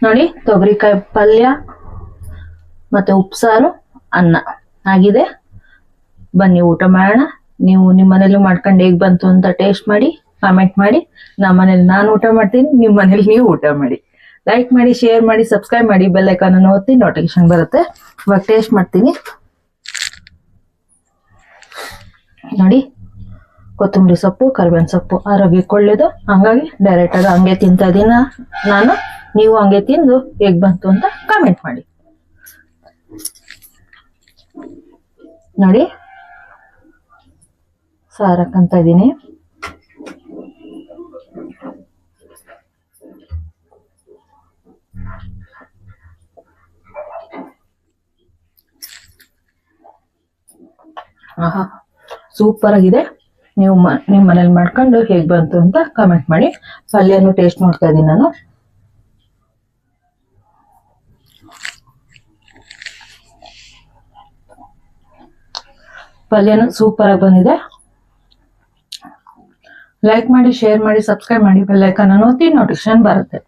ನೋಡಿ, ತೊಗರಿಕಾಯಿ ಪಲ್ಯ ಮತ್ತೆ ಉಪ್ಸಾರು ಅನ್ನ ಆಗಿದೆ. ಬನ್ನಿ ಊಟ ಮಾಡೋಣ. ನೀವು ನಿಮ್ಮ ಮನೇಲಿ ಮಾಡ್ಕೊಂಡು ಹೇಗ್ ಬಂತು ಅಂತ ಟೇಸ್ಟ್ ಮಾಡಿ ಕಾಮೆಂಟ್ ಮಾಡಿ. ನಮ್ಮ ಮನೇಲಿ ನಾನು ಊಟ ಮಾಡ್ತೀನಿ, ನಿಮ್ಮ ಮನೇಲಿ ನೀವು ಊಟ ಮಾಡಿ. ಲೈಕ್ ಮಾಡಿ, ಶೇರ್ ಮಾಡಿ, ಸಬ್ಸ್ಕ್ರೈಬ್ ಮಾಡಿ, ಬೆಲ್ ಐಕಾನ್ ಅನ್ನು ಒತ್ತಿ, ನೋಟಿಫಿಕೇಶನ್ ಬರುತ್ತೆ. ಇವಾಗ ಟೇಸ್ಟ್ ಮಾಡ್ತೀನಿ. ನೋಡಿ, ಕೊತ್ತಂಬರಿ ಸೊಪ್ಪು, ಕರಿಬೇವಿನ ಸೊಪ್ಪು ಆರೋಗ್ಯಕ್ಕೆ ಒಳ್ಳೇದು. ಹಂಗಾಗಿ ಡೈರೆಕ್ಟ್ ಆಗಿ ಹಂಗೆ ತಿಂತಾ ಇದೀನ ನಾನು. ನೀವು ಹಂಗೆ ತಿಂದು ಹೇಗ್ ಬಂತು ಅಂತ ಕಾಮೆಂಟ್ ಮಾಡಿ. ನೋಡಿ, ಸಾರು ಹಾಕಂತ ಇದೀನಿ. ಆಹಾ, ಸೂಪರ್ ಆಗಿದೆ. ನೀವು ನಿಮ್ಮ ಮನೇಲಿ ಮಾಡ್ಕೊಂಡು ಹೇಗ್ ಬಂತು ಅಂತ ಕಾಮೆಂಟ್ ಮಾಡಿ. ಪಲ್ಯನು ಟೇಸ್ಟ್ ಮಾಡ್ತಾ ಇದೀನಿ ನಾನು. ಪಲ್ಯನು ಸೂಪರ್ ಆಗಿ ಬಂದಿದೆ. ಲೈಕ್ ಮಾಡಿ, ಶೇರ್ ಮಾಡಿ, ಸಬ್ಸ್ಕ್ರೈಬ್ ಮಾಡಿ, ಬೆಲ್ ಐಕಾನ್ ಅನ್ನು ಒತ್ತಿ, ನೋಟಿಫಿಕೇಶನ್ ಬರುತ್ತೆ.